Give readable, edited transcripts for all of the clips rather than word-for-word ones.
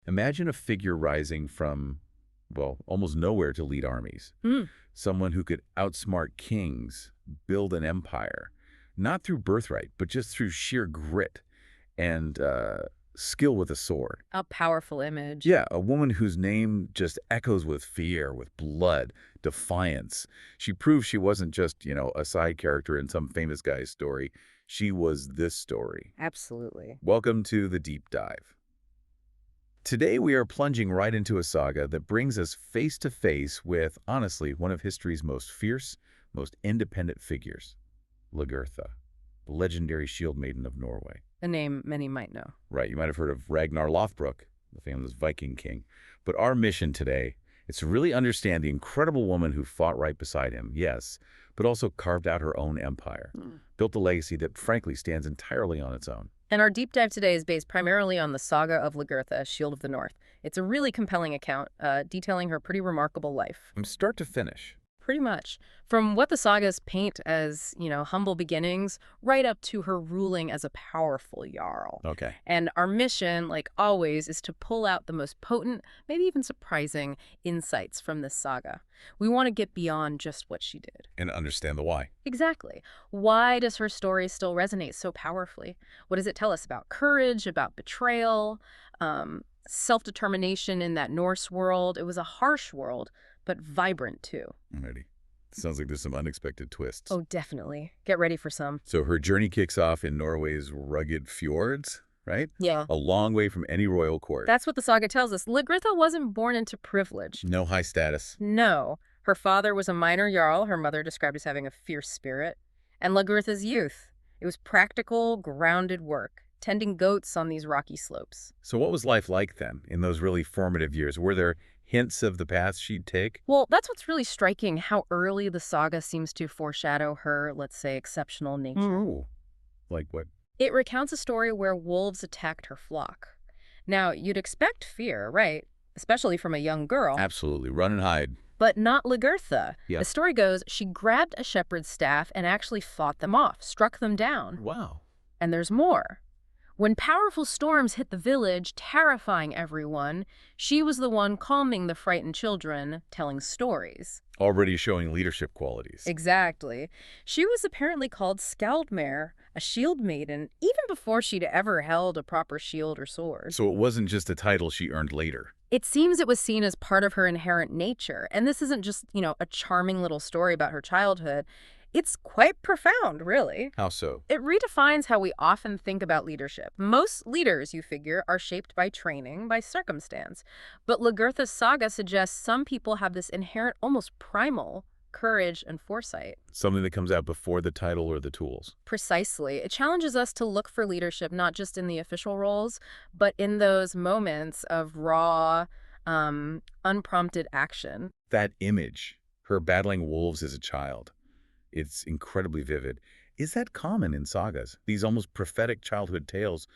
Imagine a figure rising from, well, almost nowhere to lead armies. Hmm. Someone who could outsmart kings, build an empire, not through birthright, but just through sheer grit and skill with a sword. A powerful image. Yeah, a woman whose name just echoes with fear, with blood, defiance. She proved she wasn't just, a side character in some famous guy's story. She was this story. Absolutely. Welcome to the Deep Dive. Today we are plunging right into a saga that brings us face to face with, honestly, one of history's most fierce, most independent figures, Lagertha, the legendary Shieldmaiden of Norway. A name many might know. Right, you might have heard of Ragnar Lothbrok, the famous Viking king. But our mission today is to really understand the incredible woman who fought right beside him, yes, but also carved out her own empire, built a legacy that frankly stands entirely on its own. And our deep dive today is based primarily on the Saga of Lagertha, Shield of the North. It's a really compelling account, detailing her pretty remarkable life. From start to finish. Pretty much. From what the sagas paint as, humble beginnings, right up to her ruling as a powerful jarl. Okay. And our mission, like always, is to pull out the most potent, maybe even surprising, insights from this saga. We want to get beyond just what she did. And understand the why. Exactly. Why does her story still resonate so powerfully? What does it tell us about courage, about betrayal, self-determination in that Norse world? It was a harsh world, but vibrant too. Alrighty. Sounds like there's some unexpected twists. Oh, definitely. Get ready for some. So her journey kicks off in Norway's rugged fjords, right? Yeah. A long way from any royal court. That's what the saga tells us. Lagertha wasn't born into privilege. No high status. No. Her father was a minor jarl, her mother described as having a fierce spirit. And Lagertha's youth. It was practical, grounded work, tending goats on these rocky slopes. So what was life like then, in those really formative years? Were there hints of the path she'd take? Well, that's what's really striking, how early the saga seems to foreshadow her, let's say, exceptional nature. Ooh. Like what? It recounts a story where wolves attacked her flock. Now, you'd expect fear, right? Especially from a young girl. Absolutely. Run and hide. But not Lagertha. Yeah. The story goes, she grabbed a shepherd's staff and actually fought them off, struck them down. Wow. And there's more. When powerful storms hit the village, terrifying everyone, she was the one calming the frightened children, telling stories. Already showing leadership qualities. Exactly. She was apparently called Skaldmare, a shield maiden, even before she'd ever held a proper shield or sword. So it wasn't just a title she earned later. It seems it was seen as part of her inherent nature. And this isn't just, a charming little story about her childhood. It's quite profound, really. How so? It redefines how we often think about leadership. Most leaders, you figure, are shaped by training, by circumstance. But Lagertha's saga suggests some people have this inherent, almost primal, courage and foresight. Something that comes out before the title or the tools. Precisely. It challenges us to look for leadership not just in the official roles, but in those moments of raw, unprompted action. That image, her battling wolves as a child, it's incredibly vivid. Is that common in sagas, these almost prophetic childhood tales?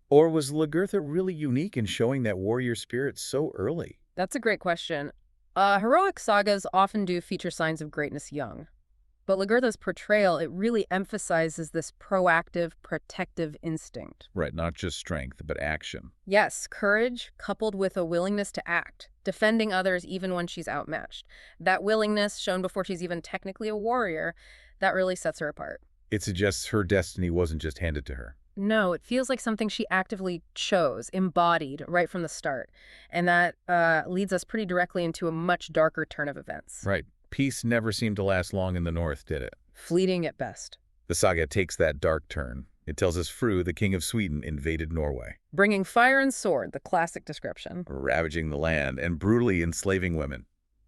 Or was Lagertha really unique in showing that warrior spirit so early? That's a great question. Heroic sagas often do feature signs of greatness young. But Lagertha's portrayal, it really emphasizes this proactive, protective instinct. Right, not just strength, but action. Yes, courage coupled with a willingness to act, defending others even when she's outmatched. That willingness, shown before she's even technically a warrior, that really sets her apart. It suggests her destiny wasn't just handed to her. No, it feels like something she actively chose, embodied right from the start. And that leads us pretty directly into a much darker turn of events. Right. Peace never seemed to last long in the north, did it? Fleeting at best. The saga takes that dark turn. It tells us Frø, the king of Sweden, invaded Norway. Bringing fire and sword, the classic description. Ravaging the land and brutally enslaving women,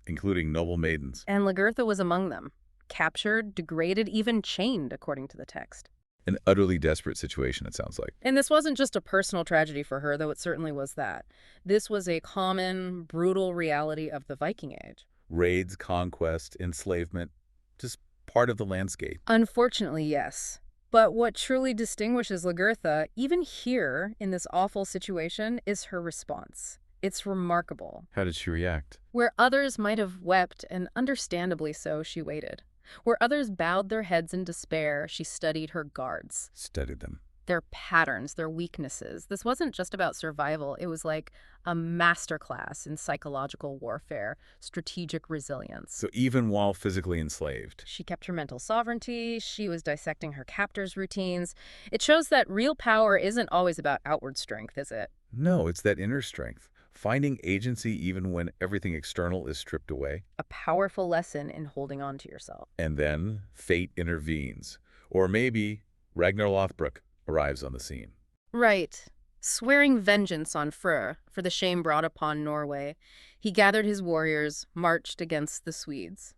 including noble maidens. And Lagertha was among them. Captured, degraded, even chained, according to the text. An utterly desperate situation, it sounds like. And this wasn't just a personal tragedy for her, though it certainly was that. This was a common, brutal reality of the Viking Age. Raids, conquest, enslavement, just part of the landscape. Unfortunately, yes. But what truly distinguishes Lagertha, even here in this awful situation, is her response. It's remarkable. How did she react? Where others might have wept, and understandably so, she waited. Where others bowed their heads in despair, she studied her guards. Studied them. their patterns, their weaknesses. This wasn't just about survival. It was like a masterclass in psychological warfare, strategic resilience. So even while physically enslaved. She kept her mental sovereignty. She was dissecting her captors' routines. It shows that real power isn't always about outward strength, is it? No, it's that inner strength. Finding agency even when everything external is stripped away. A powerful lesson in holding on to yourself. And then fate intervenes. Or maybe Ragnar Lothbrok arrives on the scene. Right. Swearing vengeance on Frø for the shame brought upon Norway, he gathered his warriors, marched against the Swedes.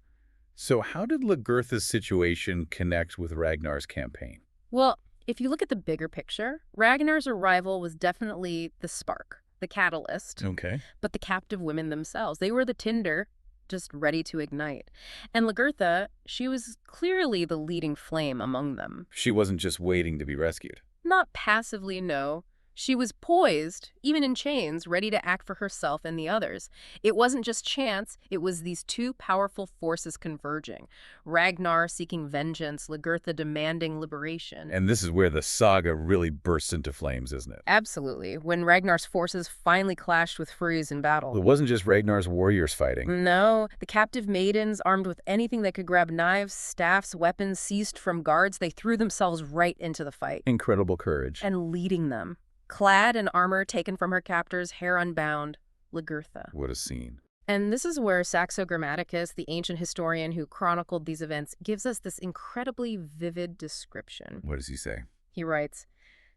So how did Lagertha's situation connect with Ragnar's campaign? Well, if you look at the bigger picture, Ragnar's arrival was definitely the spark, the catalyst. Okay. But the captive women themselves, they were the tinder, just ready to ignite. And Lagertha, she was clearly the leading flame among them. She wasn't just waiting to be rescued. Not passively, no. She was poised, even in chains, ready to act for herself and the others. It wasn't just chance, it was these two powerful forces converging. Ragnar seeking vengeance, Lagertha demanding liberation. And this is where the saga really bursts into flames, isn't it? Absolutely. When Ragnar's forces finally clashed with Frø's in battle. It wasn't just Ragnar's warriors fighting. No, the captive maidens, armed with anything that could grab knives, staffs, weapons seized from guards, they threw themselves right into the fight. Incredible courage. And leading them. Clad in armor taken from her captors, hair unbound, Lagertha. What a scene. And this is where Saxo Grammaticus, the ancient historian who chronicled these events, gives us this incredibly vivid description. What does he say? He writes,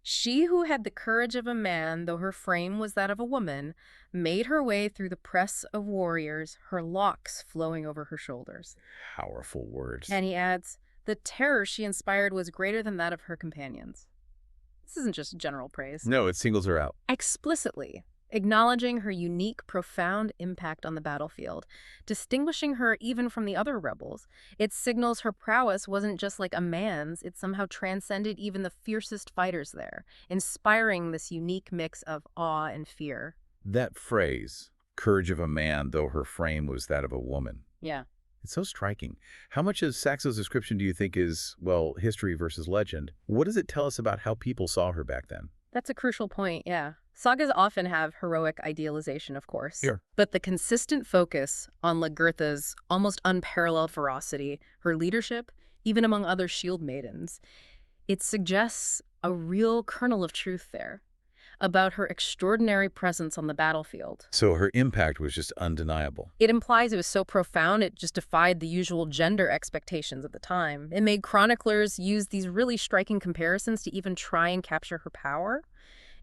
"She who had the courage of a man, though her frame was that of a woman, made her way through the press of warriors, her locks flowing over her shoulders." Powerful words. And he adds, "The terror she inspired was greater than that of her companions." This isn't just general praise. No, it singles her out. Explicitly acknowledging her unique, profound impact on the battlefield, distinguishing her even from the other rebels. It signals her prowess wasn't just like a man's, it somehow transcended even the fiercest fighters there, inspiring this unique mix of awe and fear. That phrase, courage of a man, though her frame was that of a woman. Yeah. It's so striking. How much of Saxo's description do you think is, well, history versus legend? What does it tell us about how people saw her back then? That's a crucial point, yeah. Sagas often have heroic idealization, of course. Sure. But the consistent focus on Lagertha's almost unparalleled ferocity, her leadership, even among other shield maidens, it suggests a real kernel of truth there about her extraordinary presence on the battlefield. So her impact was just undeniable. It implies it was so profound it just defied the usual gender expectations at the time. It made chroniclers use these really striking comparisons to even try and capture her power.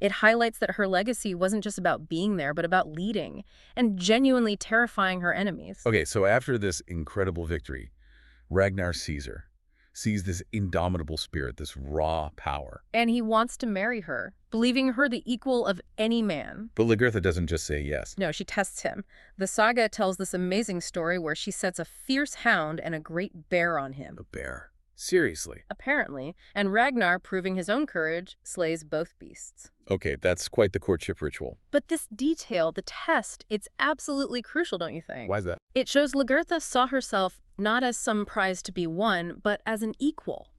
It highlights that her legacy wasn't just about being there, but about leading and genuinely terrifying her enemies. Okay, so after this incredible victory, Ragnar sees her, sees this indomitable spirit, this raw power. And he wants to marry her, believing her the equal of any man. But Lagertha doesn't just say yes. No, she tests him. The saga tells this amazing story where she sets a fierce hound and a great bear on him. A bear. Seriously. Apparently. And Ragnar, proving his own courage, slays both beasts. Okay, that's quite the courtship ritual. But this detail, the test, it's absolutely crucial, don't you think? Why is that? It shows Lagertha saw herself not as some prize to be won, but as an equal.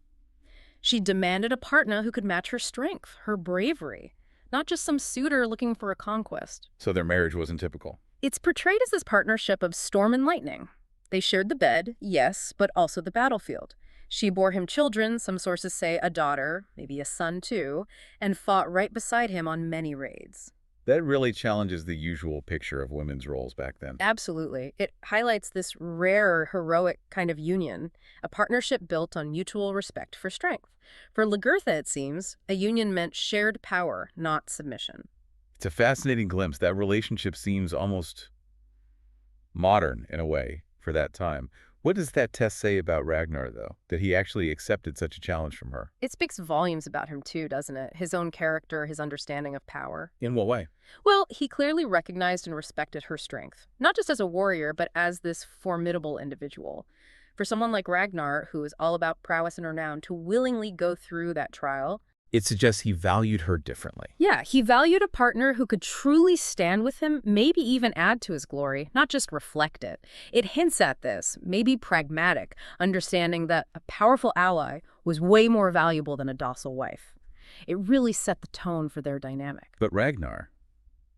She demanded a partner who could match her strength, her bravery, not just some suitor looking for a conquest. So their marriage wasn't typical. It's portrayed as this partnership of storm and lightning. They shared the bed, yes, but also the battlefield. She bore him children, some sources say a daughter, maybe a son too, and fought right beside him on many raids. That really challenges the usual picture of women's roles back then. Absolutely. It highlights this rare, heroic kind of union, a partnership built on mutual respect for strength. For Lagertha, it seems, a union meant shared power, not submission. It's a fascinating glimpse. That relationship seems almost modern in a way for that time. What does that test say about Ragnar, though, that he actually accepted such a challenge from her? It speaks volumes about him too, doesn't it? His own character, his understanding of power. In what way? Well, he clearly recognized and respected her strength, not just as a warrior, but as this formidable individual. For someone like Ragnar, who is all about prowess and renown, to willingly go through that trial, It suggests he valued her differently. yeah, he valued a partner who could truly stand with him, maybe even add to his glory, not just reflect it. It hints at this, maybe pragmatic, understanding that a powerful ally was way more valuable than a docile wife. It really set the tone for their dynamic. But Ragnar,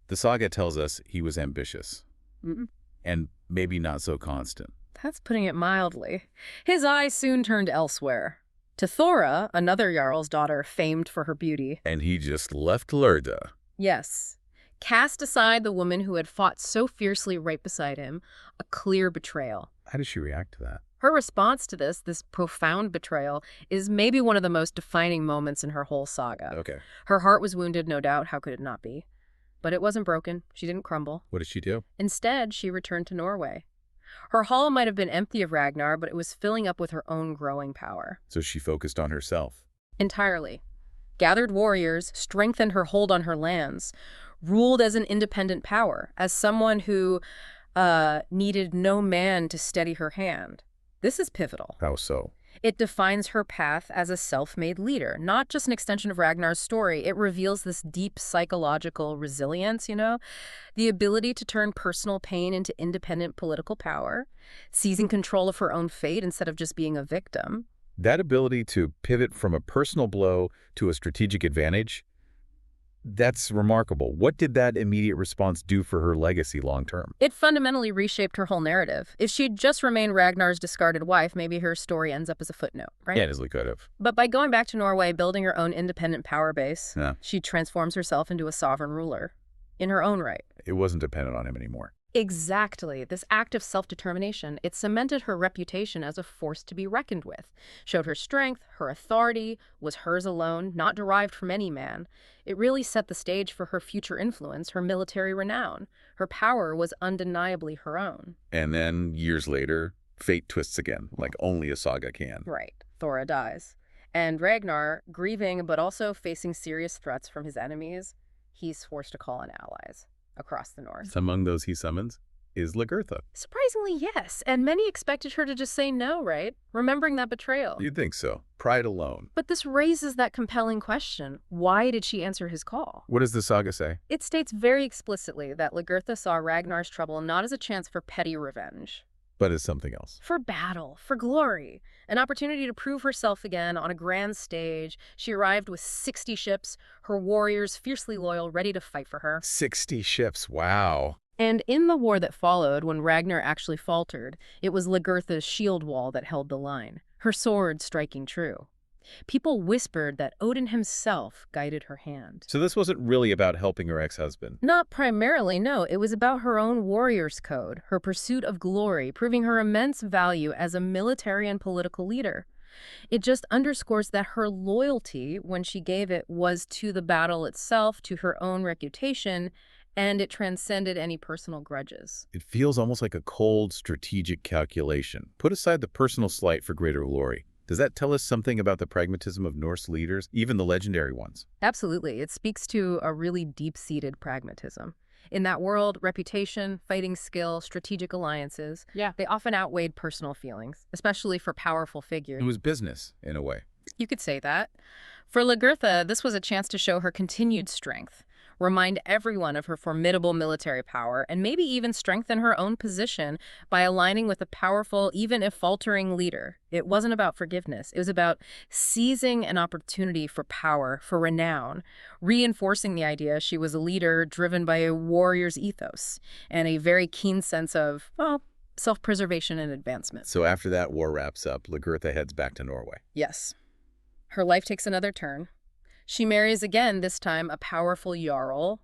the saga tells us he was ambitious. Mm-mm. And maybe not so constant. That's putting it mildly. His eyes soon turned elsewhere. To Thora, another Jarl's daughter famed for her beauty. And he just left Lerda. Yes. Cast aside the woman who had fought so fiercely right beside him, a clear betrayal. How did she react to that? Her response to this profound betrayal, is maybe one of the most defining moments in her whole saga. Okay. Her heart was wounded, no doubt. How could it not be? But it wasn't broken. She didn't crumble. What did she do? Instead, she returned to Norway. Her hall might have been empty of Ragnar, but it was filling up with her own growing power. So she focused on herself. Entirely. Gathered warriors, strengthened her hold on her lands, ruled as an independent power, as someone who needed no man to steady her hand. This is pivotal. How so? It defines her path as a self-made leader, not just an extension of Ragnar's story. It reveals this deep psychological resilience, the ability to turn personal pain into independent political power, seizing control of her own fate instead of just being a victim. That ability to pivot from a personal blow to a strategic advantage, that's remarkable. What did that immediate response do for her legacy long term? It fundamentally reshaped her whole narrative. If she'd just remained Ragnar's discarded wife, maybe her story ends up as a footnote, right? Yeah, easily could have. But by going back to Norway, building her own independent power base, Yeah. she transforms herself into a sovereign ruler in her own right. It wasn't dependent on him anymore. Exactly. This act of self-determination, it cemented her reputation as a force to be reckoned with, showed her strength, her authority was hers alone, not derived from any man. It really set the stage for her future influence, her military renown. Her power was undeniably her own. And then, years later, fate twists again, like only a saga can. Right. Thora dies. And Ragnar, grieving but also facing serious threats from his enemies, he's forced to call on allies across the north. Among those he summons is Lagertha. Surprisingly, yes. And many expected her to just say no, right? Remembering that betrayal. You'd think so. Pride alone. But this raises that compelling question. Why did she answer his call? What does the saga say? It states very explicitly that Lagertha saw Ragnar's trouble not as a chance for petty revenge, But as something else. for battle, for glory, an opportunity to prove herself again on a grand stage. She arrived with 60 ships, her warriors fiercely loyal, ready to fight for her. 60 ships, wow. And in the war that followed, when Ragnar actually faltered, it was Lagertha's shield wall that held the line, her sword striking true. People whispered that Odin himself guided her hand. So this wasn't really about helping her ex-husband. Not primarily, no. It was about her own warrior's code, her pursuit of glory, proving her immense value as a military and political leader. It just underscores that her loyalty, when she gave it, was to the battle itself, to her own reputation, and it transcended any personal grudges. It feels almost like a cold, strategic calculation. Put aside the personal slight for greater glory. Does that tell us something about the pragmatism of Norse leaders, even the legendary ones? Absolutely. It speaks to a really deep-seated pragmatism. In that world, reputation, fighting skill, strategic alliances, they often outweighed personal feelings, especially for powerful figures. It was business, in a way. You could say that. For Lagertha, this was a chance to show her continued strength, remind everyone of her formidable military power, and maybe even strengthen her own position by aligning with a powerful, even if faltering, leader. It wasn't about forgiveness. It was about seizing an opportunity for power, for renown, reinforcing the idea she was a leader driven by a warrior's ethos and a very keen sense of, well, self-preservation and advancement. So after that war wraps up, Lagertha heads back to Norway. Yes. Her life takes another turn. She marries again, this time a powerful jarl.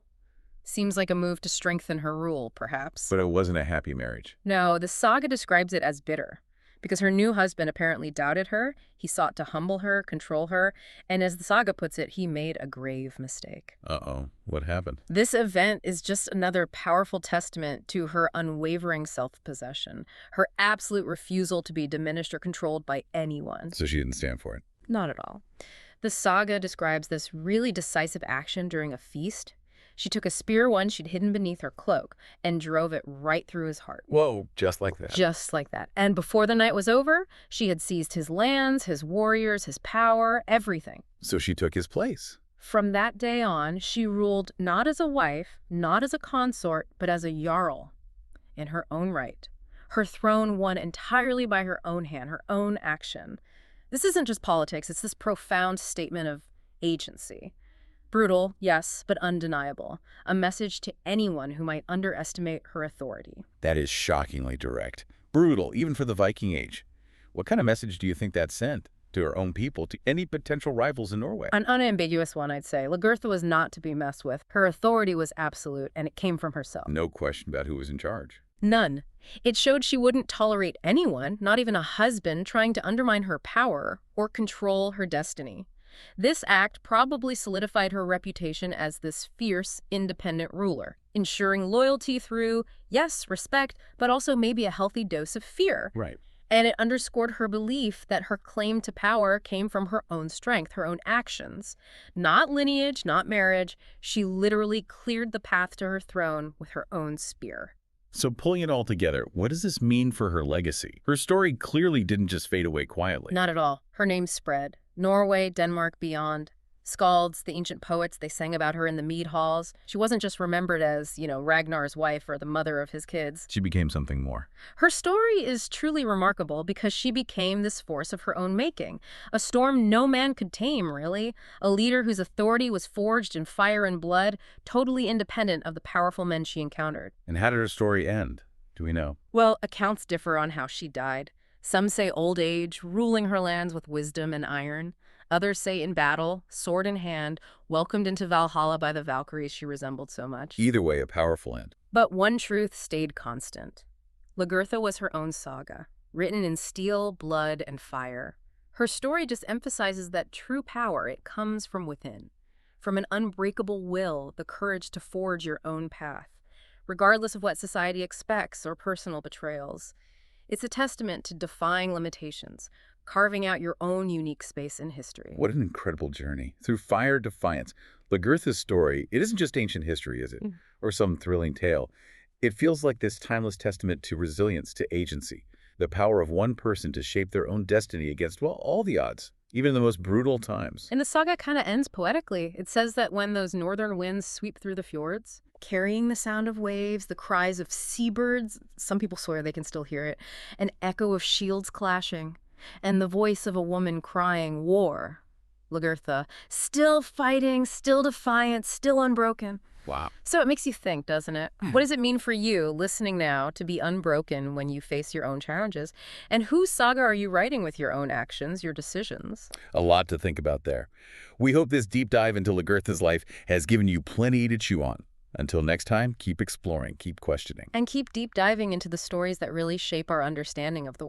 Seems like a move to strengthen her rule, perhaps. But it wasn't a happy marriage. No, the saga describes it as bitter. Because her new husband apparently doubted her, he sought to humble her, control her, and as the saga puts it, he made a grave mistake. Uh-oh. What happened? This event is just another powerful testament to her unwavering self-possession, her absolute refusal to be diminished or controlled by anyone. So she didn't stand for it. Not at all. The saga describes this really decisive action during a feast. She took a spear one she'd hidden beneath her cloak and drove it right through his heart. Whoa, just like that. Just like that. And before the night was over, she had seized his lands, his warriors, his power, everything. So she took his place. From that day on, she ruled not as a wife, not as a consort, but as a jarl in her own right. Her throne won entirely by her own hand, her own action. This isn't just politics, it's this profound statement of agency. Brutal, yes, but undeniable. A message to anyone who might underestimate her authority. That is shockingly direct. Brutal, even for the Viking Age. What kind of message do you think that sent to her own people, to any potential rivals in Norway? An unambiguous one, I'd say. Lagertha was not to be messed with. Her authority was absolute, and it came from herself. No question about who was in charge. None. It showed she wouldn't tolerate anyone, not even a husband, trying to undermine her power or control her destiny. This act probably solidified her reputation as this fierce, independent ruler, ensuring loyalty through, yes, respect, but also maybe a healthy dose of fear. Right. And it underscored her belief that her claim to power came from her own strength, her own actions. Not lineage, not marriage. She literally cleared the path to her throne with her own spear. So pulling it all together, what does this mean for her legacy? Her story clearly didn't just fade away quietly. Not at all. Her name spread. Norway, Denmark, beyond. Skalds, the ancient poets, they sang about her in the mead halls. She wasn't just remembered as, Ragnar's wife or the mother of his kids. She became something more. Her story is truly remarkable because she became this force of her own making. A storm no man could tame, really. A leader whose authority was forged in fire and blood, totally independent of the powerful men she encountered. And how did her story end? Do we know? Well, accounts differ on how she died. Some say old age, ruling her lands with wisdom and iron. Others say in battle, sword in hand, welcomed into Valhalla by the Valkyries she resembled so much. Either way, a powerful end. But one truth stayed constant. Lagertha was her own saga, written in steel, blood, and fire. Her story just emphasizes that true power, it comes from within. From an unbreakable will, the courage to forge your own path, regardless of what society expects or personal betrayals. It's a testament to defying limitations, carving out your own unique space in history. What an incredible journey. Through fire defiance. Lagertha's story, it isn't just ancient history, is it? Or some thrilling tale. It feels like this timeless testament to resilience, to agency. The power of one person to shape their own destiny against, well, all the odds, even in the most brutal times. And the saga kind of ends poetically. It says that when those northern winds sweep through the fjords, carrying the sound of waves, the cries of seabirds, some people swear they can still hear it, an echo of shields clashing, and the voice of a woman crying, war. Lagertha, still fighting, still defiant, still unbroken. Wow. So it makes you think, doesn't it? What does it mean for you, listening now, to be unbroken when you face your own challenges? And whose saga are you writing with your own actions, your decisions? A lot to think about there. We hope this deep dive into Lagertha's life has given you plenty to chew on. Until next time, keep exploring, keep questioning. And keep deep diving into the stories that really shape our understanding of the